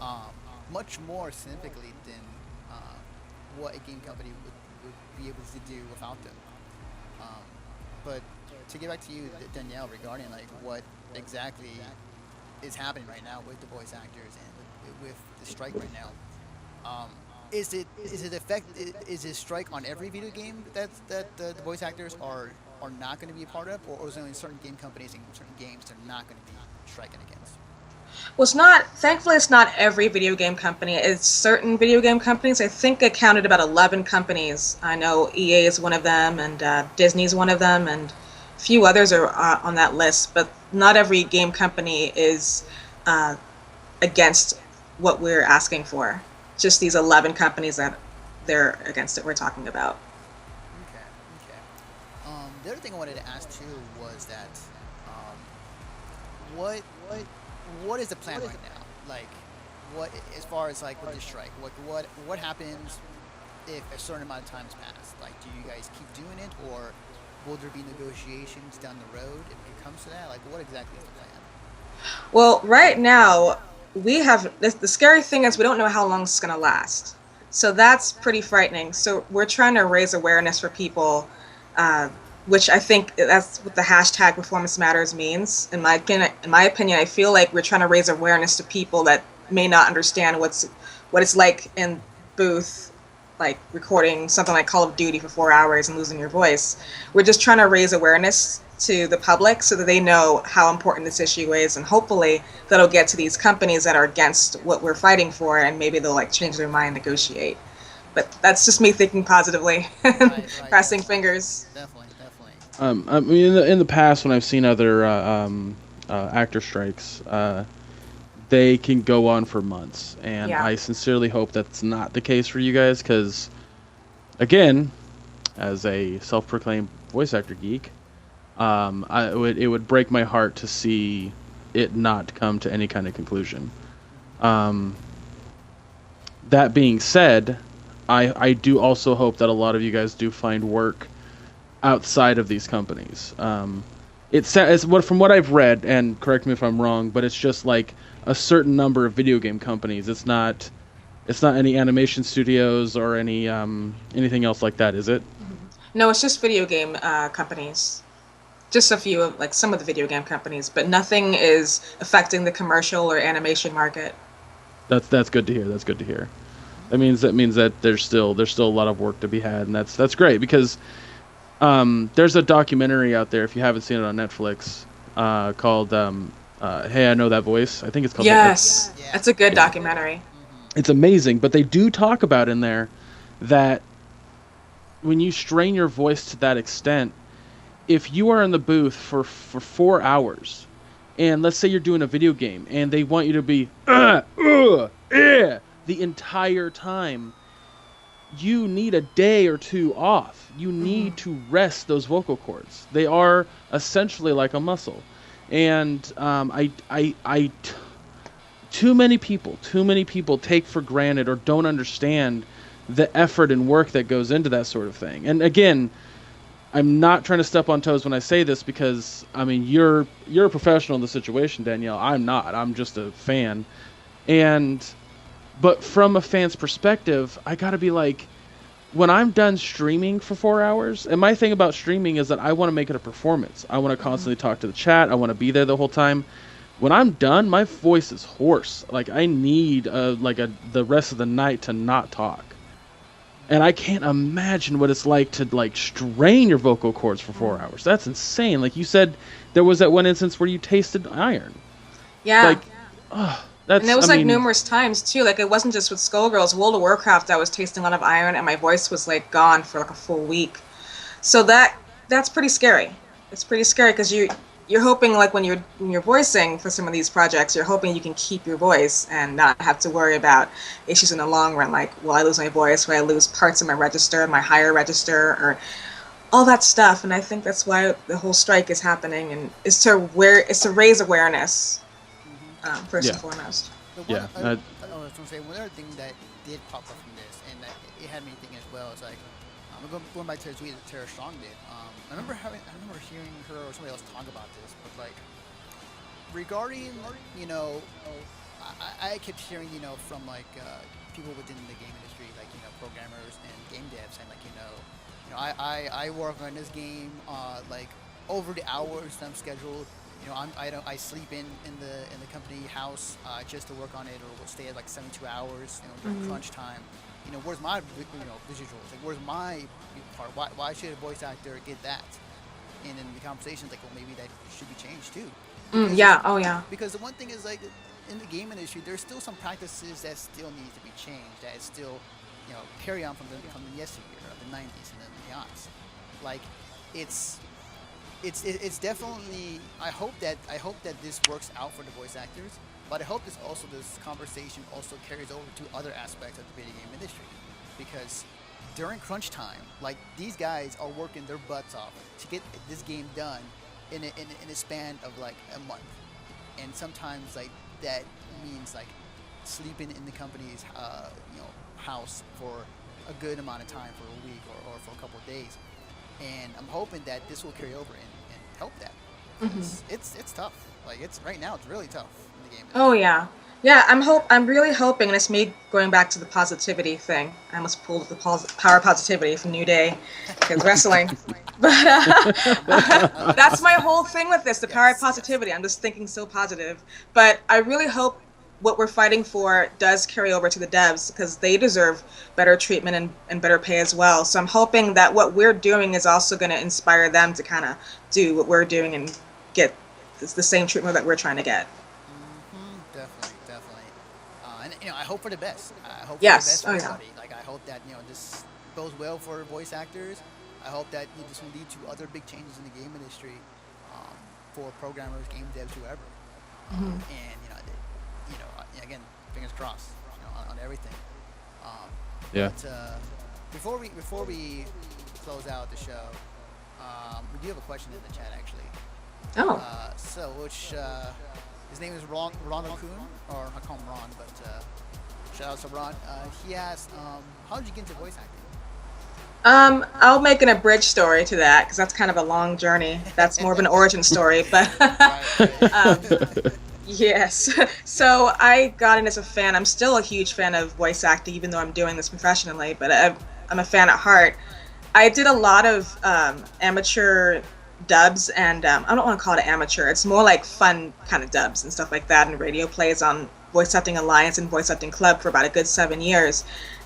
um, much more significantly than what a game company would be able to do without them. Um, but to get back to you, Danielle, regarding like what exactly is happening right now with the voice actors and with the strike right now. Is it strike on every video game that the voice actors are not going to be a part of, or is it only certain game companies and certain games they're not going to be striking against? Well, it's not. Thankfully, it's not every video game company. It's certain video game companies. I think I counted about 11 companies. I know EA is one of them, and Disney's one of them, and a few others are on that list. But not every game company is against what we're asking for. Just these 11 companies that they're against it we're talking about. Okay, okay. The other thing I wanted to ask too was that what what is the plan right now? Like, what as far as like with the strike? What happens if a certain amount of time has passed? Like, do you guys keep doing it, or will there be negotiations down the road if it comes to that? Like, what exactly is the plan? Well, right now, we have the scary thing is we don't know how long it's going to last. So that's pretty frightening. So we're trying to raise awareness for people, which I think that's what the hashtag Performance Matters means. In my opinion, I feel like we're trying to raise awareness to people that may not understand what it's like in booth, like recording something like Call of Duty for 4 hours and losing your voice. We're just trying to raise awareness to the public so that they know how important this issue is, and hopefully that'll get to these companies that are against what we're fighting for, and maybe they'll like change their mind, negotiate. But that's just me thinking positively, Right, crossing fingers. Definitely, definitely. I mean, in the past, when I've seen other actor strikes, they can go on for months, and Yeah. I sincerely hope that's not the case for you guys, because, again, as a self-proclaimed voice actor geek, it would break my heart to see it not come to any kind of conclusion. That being said, I do also hope that a lot of you guys do find work outside of these companies. From what I've read, and correct me if I'm wrong, but it's just like a certain number of video game companies. It's not any animation studios or anything else like that, is it? No, it's just video game companies. Just a few of like some of the video game companies, but nothing is affecting the commercial or animation market. That's good to hear. That's good to hear. That means that there's still a lot of work to be had, and that's great, because there's a documentary out there, if you haven't seen it, on Netflix, called Hey, I Know That Voice. I think it's called. Yes, that's a good documentary. It's amazing, but they do talk about in there that when you strain your voice to that extent, if you are in the booth for 4 hours, and let's say you're doing a video game, and they want you to be the entire time, you need a day or two off. You need to rest those vocal cords. They are essentially like a muscle, and too many people take for granted or don't understand the effort and work that goes into that sort of thing. And again, I'm not trying to step on toes when I say this, because I mean you're a professional in the situation, Danielle. I'm not. I'm just a fan. But from a fan's perspective, I gotta be like, when I'm done streaming for 4 hours, and my thing about streaming is that I want to make it a performance. I want to constantly talk to the chat. I want to be there the whole time. When I'm done, my voice is hoarse. Like, I need the rest of the night to not talk. And I can't imagine what it's like to like strain your vocal cords for 4 hours. That's insane. Like you said, there was that one instance where you tasted iron. Yeah. Like, that's. And it was numerous times too. Like, it wasn't just with Skullgirls. World of Warcraft, I was tasting a lot of iron, and my voice was like gone for like a full week. So that's pretty scary. It's pretty scary because you're hoping, like when you're voicing for some of these projects, you're hoping you can keep your voice and not have to worry about issues in the long run, like, will I lose my voice, will I lose parts of my register, my higher register, or all that stuff. And I think that's why the whole strike is happening, and is to raise awareness first Yeah. and foremost. The one, Yeah, I was going to say, one other thing that did pop up from this, and that it had me thinking as well, is like, going back to the tweet that Tara Strong did. I remember hearing her or somebody else talk about this, but like, regarding, you know, I kept hearing, you know, from like people within the game industry, like, you know, programmers and game devs, and like, you know, I work on this game like over the hours that I'm scheduled. You know, I sleep in the company house just to work on it, or will stay at like 72 hours, you know, during crunch time. You know, where's my visuals? Like, where's my part? Why should a voice actor get that? And in the conversations, like, well, maybe that should be changed too. Yeah. Oh yeah. Because the one thing is, like, in the game industry, there's still some practices that still need to be changed. That is still, you know, carry on from the yesteryear of the 90s and the aughts. Like, it's definitely. I hope that this works out for the voice actors. But I hope this conversation also carries over to other aspects of the video game industry, because during crunch time, like, these guys are working their butts off to get this game done in a span of like a month, and sometimes like that means like sleeping in the company's house for a good amount of time, for a week or for a couple of days, and I'm hoping that this will carry over and help that. It's tough. Like, right now it's really tough in the game. Oh yeah. Yeah, I'm really hoping, and it's me going back to the positivity thing. I almost pulled the power positivity from New Day, because wrestling. But that's my whole thing with this, the power of positivity. I'm just thinking so positive. But I really hope what we're fighting for does carry over to the devs, because they deserve better treatment and better pay as well. So I'm hoping that what we're doing is also going to inspire them to kind of do what we're doing and get the same treatment that we're trying to get. Definitely. And you know, I hope for the best. I hope Yes. for the best for Oh, yeah. everybody. Like, I hope that, you know, this goes well for voice actors. I hope that this will lead to other big changes in the game industry, for programmers, game devs, whoever. And again, fingers crossed, on everything. Yeah. But before we close out the show, we do have a question in the chat, actually. Oh. So, which his name is Ronald Kuhn, or I call him Ron, but shout out to Ron. He asked, how did you get into voice acting? I'll make an abridged story to that, because that's kind of a long journey. That's more of an origin story, but yes. So I got in as a fan. I'm still a huge fan of voice acting, even though I'm doing this professionally, but I'm a fan at heart. I did a lot of amateur dubs, and I don't want to call it amateur. It's more like fun kind of dubs and stuff like that, and radio plays on Voice Acting Alliance and Voice Acting Club for about a good 7 years.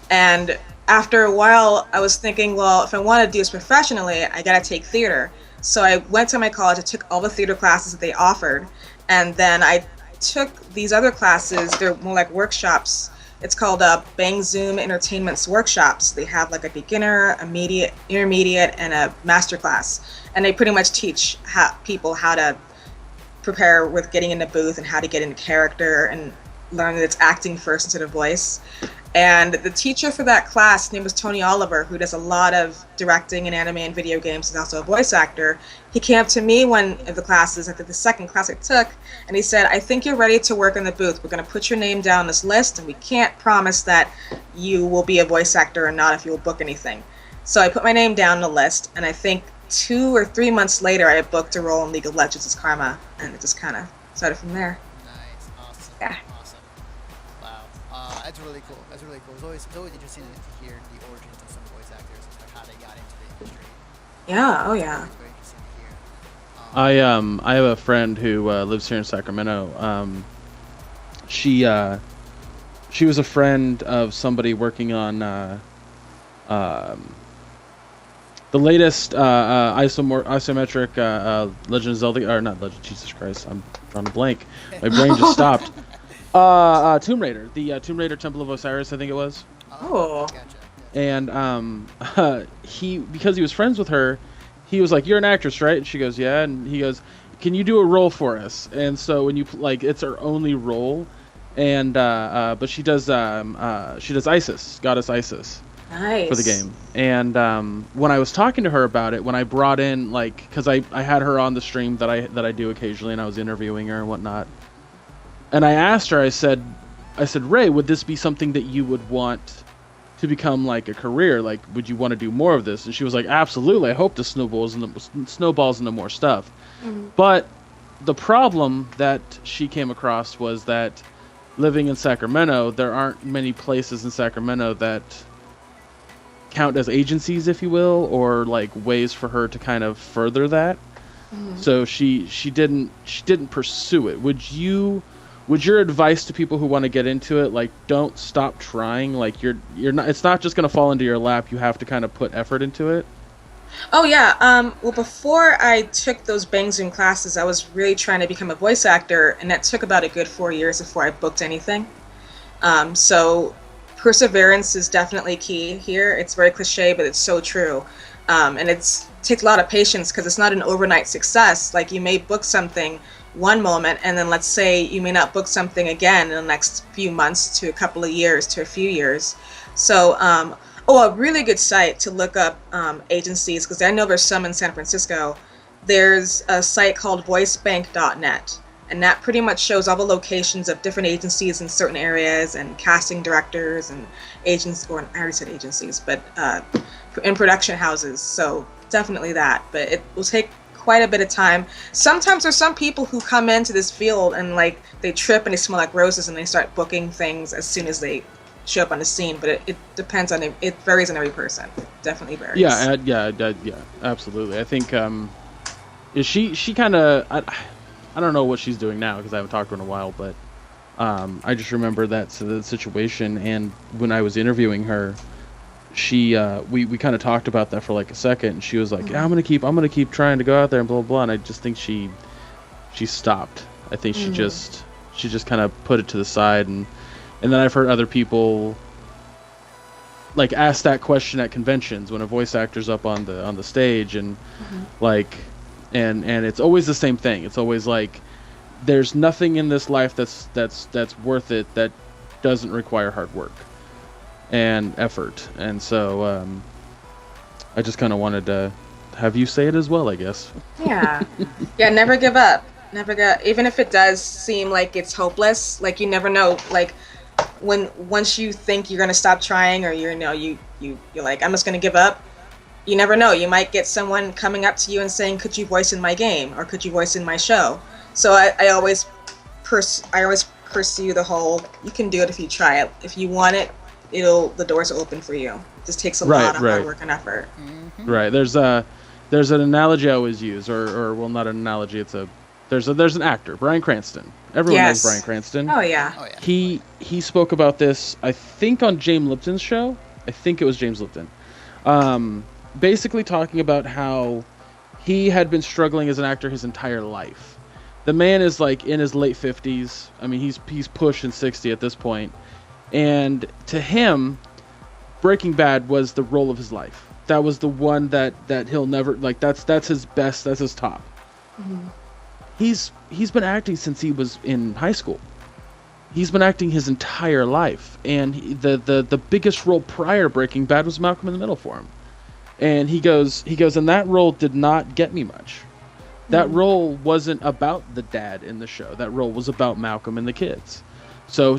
And after a while, I was thinking, well, if I want to do this professionally, I got to take theater. So I went to my college, I took all the theater classes that they offered, and then I took these other classes. They're more like workshops. It's called Bang Zoom Entertainment's workshops. They have like a beginner, immediate, intermediate, and a master class. And they pretty much teach people how to prepare with getting in the booth and how to get into character and learn that it's acting first instead of voice. And the teacher for that class, his name was Tony Oliver, who does a lot of directing in anime and video games. He's also a voice actor. He came up to me one of the classes, I think the second class I took, and he said, I think you're ready to work in the booth. We're going to put your name down on this list, and we can't promise that you will be a voice actor or not if you'll book anything. So I put my name down on the list, and I think 2 or 3 months later, I booked a role in League of Legends as Karma, and it just kind of started from there. Nice, awesome. Yeah. Awesome. Wow. That's really cool. It's always interesting to hear the origins of some voice actors, like how they got into the industry. Yeah, oh yeah. It's very interesting to hear. I have a friend who lives here in Sacramento. She was a friend of somebody working on the latest isometric Legend of Zelda, or not Legend, Jesus Christ, I'm drawing a blank. My brain just stopped. Tomb Raider, the Tomb Raider Temple of Osiris, I think it was. Oh. Gotcha. And because he was friends with her, he was like, "You're an actress, right?" And she goes, "Yeah." And he goes, "Can you do a role for us?" And so when you it's her only role, and but she does Isis, goddess Isis. Nice. For the game. And when I was talking to her about it, when I brought in, because I had her on the stream that I do occasionally, and I was interviewing her and whatnot, And I asked her, I said, Ray, would this be something that you would want to become like a career? Like, would you want to do more of this? And she was like, absolutely. I hope to snowballs into more stuff. Mm-hmm. But the problem that she came across was that living in Sacramento, there aren't many places in Sacramento that count as agencies, if you will, or like ways for her to kind of further that. Mm-hmm. So she didn't pursue it. Would your advice to people who want to get into it, like, don't stop trying? Like, you're not. It's not just gonna fall into your lap. You have to kind of put effort into it. Oh yeah. Well, before I took those Bang Zoom classes, I was really trying to become a voice actor, and that took about a good 4 years before I booked anything. So perseverance is definitely key here. It's very cliche, but it's so true. And it takes a lot of patience because it's not an overnight success. Like, you may book something one moment, and then let's say you may not book something again in the next few months to a couple of years to a few years. So, a really good site to look up agencies, because I know there's some in San Francisco. There's a site called voicebank.net, and that pretty much shows all the locations of different agencies in certain areas and casting directors and agents, or I already said agencies, but in production houses. So definitely that, but it will take quite a bit of time. Sometimes there's some people who come into this field and like they trip and they smell like roses and they start booking things as soon as they show up on the scene, but it depends on it varies on every person. Definitely varies. Yeah, absolutely. I think she kind of I don't know what she's doing now because I haven't talked to her in a while, but I just remember the situation, and when I was interviewing her, she we kind of talked about that for like a second, and she was like, yeah, I'm gonna keep trying to go out there and blah blah blah, and I just think she stopped. I think she just kind of put it to the side, and then I've heard other people like ask that question at conventions when a voice actor's up on the stage, and like and it's always the same thing. It's always like, there's nothing in this life that's worth it that doesn't require hard work and effort. And so I just kind of wanted to have you say it as well, I guess. Yeah. Never give up. Even if it does seem like it's hopeless, like, you never know, like, once you think you're going to stop trying, or you're like, I'm just going to give up, you never know. You might get someone coming up to you and saying, could you voice in my game, or could you voice in my show? So I always pursue the whole, you can do it if you try it. If you want it, the doors will open for you. It just takes a lot of hard work and effort. Mm-hmm. Right. There's an analogy I always use, or well, not an analogy. There's an actor, Bryan Cranston. Everyone knows Bryan Cranston. Oh yeah. He spoke about this, I think, on James Lipton's show. I think it was James Lipton. Basically talking about how he had been struggling as an actor his entire life. The man is like in his late 50s. I mean, he's pushing 60 at this point. And to him, Breaking Bad was the role of his life. That was the one that he'll never, like, that's his best, that's his top. Mm-hmm. He's been acting since he was in high school. He's been acting his entire life, and the biggest role prior to Breaking Bad was Malcolm in the Middle for him. And he goes, and that role did not get me much. That role wasn't about the dad in the show. That role was about Malcolm and the kids. So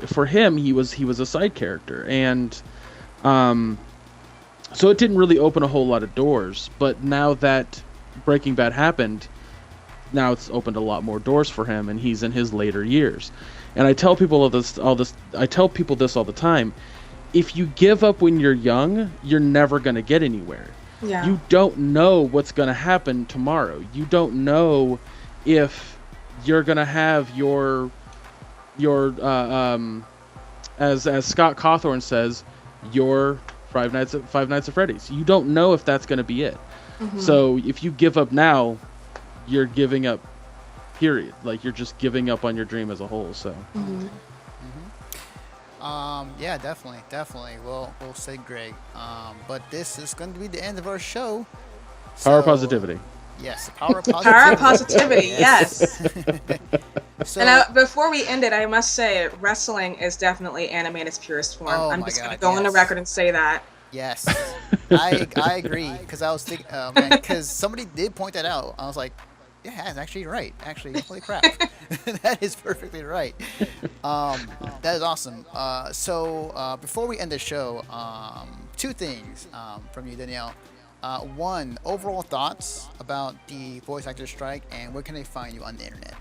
for him, he was a side character, and so it didn't really open a whole lot of doors. But now that Breaking Bad happened, now it's opened a lot more doors for him, and he's in his later years. And I tell people this all the time. If you give up when you're young, you're never going to get anywhere. Yeah. You don't know what's going to happen tomorrow. You don't know if you're going to have your as Scott Cawthorne says, your Five Nights at Freddy's. You don't know if that's going to be it. Mm-hmm. So if you give up now, you're giving up, period. Like, you're just giving up on your dream as a whole. So yeah, definitely. We'll say Greg. But this is going to be the end of our show. Power positivity. Yes, power positivity. Power positivity, yes. So, and before we end it, I must say, wrestling is definitely anime in its purest form. I'm just going to go on the record and say that. Yes, I agree, because I was thinking, because somebody did point that out. I was like, Yeah, that's actually right. Actually, holy crap, that is perfectly right. That is awesome. So before we end the show, two things from you, Danielle. One, overall thoughts about the voice actor strike, and where can they find you on the internet?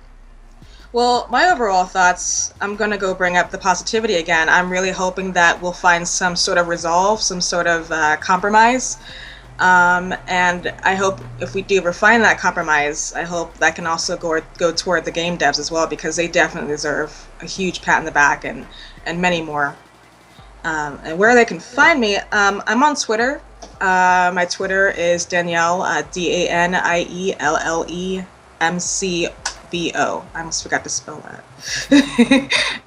Well, my overall thoughts, I'm going to go bring up the positivity again. I'm really hoping that we'll find some sort of resolve, some sort of compromise. And I hope if we do ever find that compromise, I hope that can also go toward the game devs as well, because they definitely deserve a huge pat in the back and many more. And where they can find me, I'm on Twitter. My Twitter is Danielle, DanielleMCBO. I almost forgot to spell that.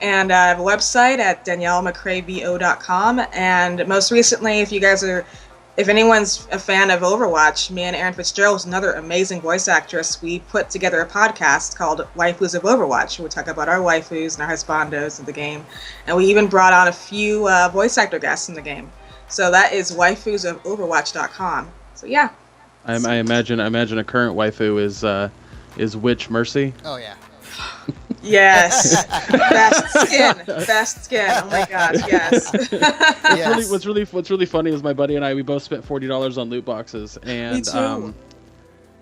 And I have a website at daniellemccraebo.com. And most recently, if anyone's a fan of Overwatch, me and Erin Fitzgerald, another amazing voice actress, we put together a podcast called Waifus of Overwatch. We talk about our waifus and our husbandos in the game. And we even brought on a few voice actor guests in the game. So that is waifusofoverwatch.com. So yeah. I imagine a current waifu is Witch Mercy. Oh yeah. Yes. Best skin. Oh my gosh, yes. Yes. What's really funny is my buddy and I, we both spent $40 on loot boxes, and Me too.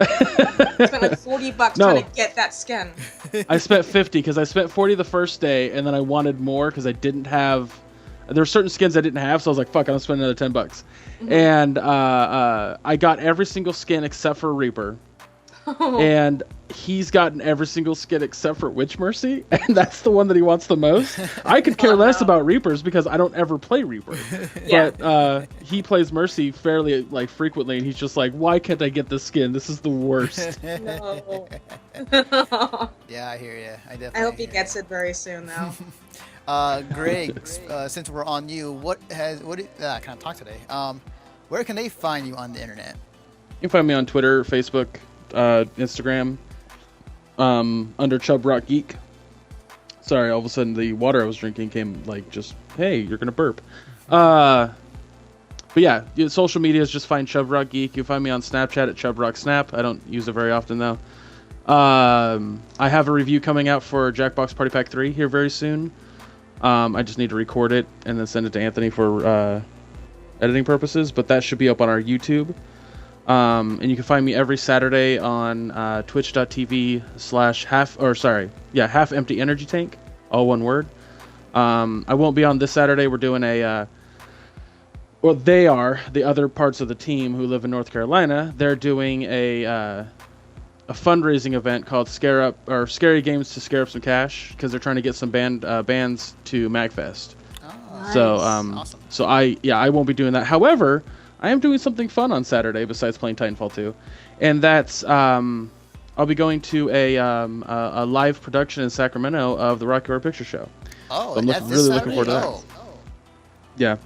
Spent like $40 trying to get that skin. I spent 50 because I spent 40 the first day, and then I wanted more because I didn't have. There were certain skins I didn't have, so I was like, "Fuck, I'm gonna spend another $10." Mm-hmm. And I got every single skin except for Reaper. And he's gotten every single skin except for Witch Mercy, and that's the one that he wants the most. I could care less about Reapers because I don't ever play Reaper. Yeah. But he plays Mercy fairly frequently, and he's just like, why can't I get this skin? This is the worst. No. Yeah, I hear you. I hope he gets it very soon, though. Greg, since we're on you, can I talk today? Where can they find you on the internet? You can find me on Twitter, Facebook, Instagram, under Chub Rock Geek. Sorry, all of a sudden the water I was drinking came hey, you're gonna burp. But yeah, social media is just find Chub Rock Geek. You'll find me on Snapchat at Chub Rock Snap. I don't use it very often though. I have a review coming out for Jackbox Party Pack 3 here very soon. I just need to record it and then send it to Anthony for editing purposes, but that should be up on our YouTube. And you can find me every Saturday on twitch.tv/half empty energy tank, all one word. I won't be on this Saturday. We're doing they are, the other parts of the team who live in North Carolina, they're doing a fundraising event called Scary Games to Scare Up Some Cash, because they're trying to get some bands to MagFest. Oh, nice. So awesome. so I won't be doing that. However, I am doing something fun on Saturday besides playing Titanfall 2, and that's I'll be going to a live production in Sacramento of the Rocky Horror Picture Show. Oh, so I'm that's really looking forward to that. Yeah,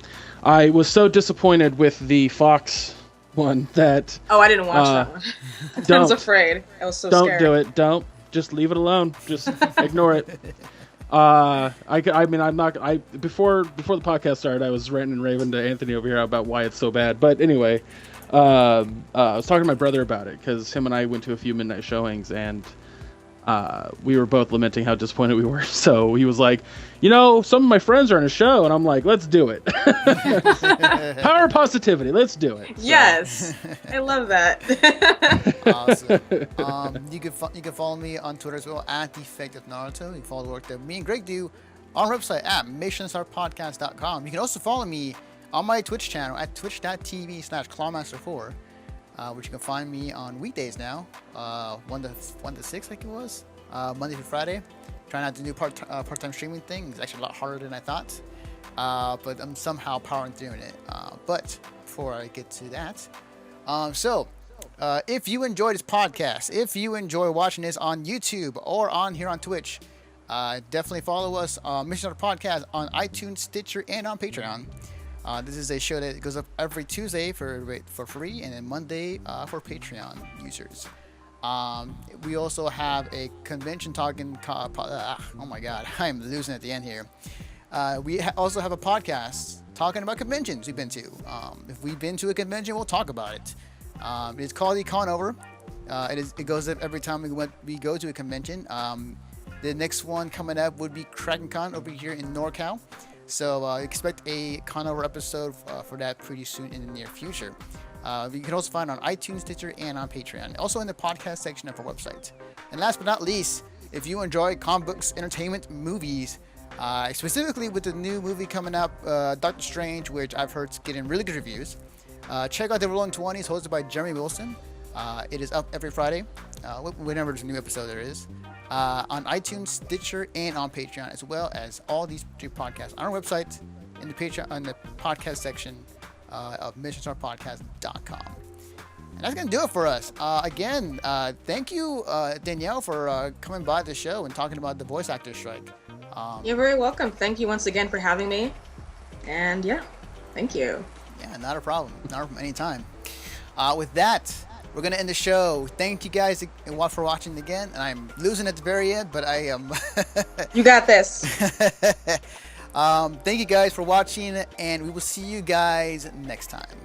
I was so disappointed with the Fox one that. Oh, I didn't watch that one. I was afraid. I was so scared. Don't do it. Don't. Just leave it alone. Just ignore it. I'm not. Before the podcast started, I was ranting and raving to Anthony over here about why it's so bad. But anyway, I was talking to my brother about it because him and I went to a few midnight showings, and we were both lamenting how disappointed we were. So he was like, some of my friends are in a show, and I'm like, let's do it. Power positivity. Let's do it. So. Yes, I love that. Awesome. You can follow me on Twitter as well at @DefectiveNaruto. You can follow the work that me and Greg do on our website at missionstarpodcast.com. You can also follow me on my Twitch channel at twitch.tv/clawmaster4, which you can find me on weekdays now, 1 to 6, I think it was, Monday through Friday. Trying out to do part-time streaming thing. It's actually a lot harder than I thought, but I'm somehow powering through it. But before I get to that, if you enjoy this podcast, if you enjoy watching this on YouTube or on here on Twitch, definitely follow us on Mission Starter Podcast on iTunes, Stitcher, and on Patreon. This is a show that goes up every Tuesday for free, and then Monday for Patreon users. We also have a convention talking. Oh my God, I'm losing at the end here. We also have a podcast talking about conventions we've been to. If we've been to a convention, we'll talk about it. It's called Econover. It goes up every time we go to a convention. The next one coming up would be KrakenCon over here in NorCal. So expect a Conover episode for that pretty soon in the near future. You can also find on iTunes, Stitcher, and on Patreon. Also in the podcast section of our website. And last but not least, if you enjoy comic books, entertainment, movies, specifically with the new movie coming up, Doctor Strange, which I've heard is getting really good reviews, check out the Rolling 20s hosted by Jeremy Wilson. It is up every Friday, whenever there's a new episode there is. On iTunes, Stitcher, and on Patreon, as well as all these two podcasts on our website in the Patreon on the podcast section of missionstarpodcast.com. And that's gonna do it for us. Again, thank you, Danielle, for coming by the show and talking about the voice actor strike. You're very welcome. Thank you once again for having me. And yeah, thank you. Yeah, not a problem. Not a problem. Anytime. With that, we're going to end the show. Thank you guys for watching again. And I'm losing at the very end, but I am... You got this. Thank you guys for watching, and we will see you guys next time.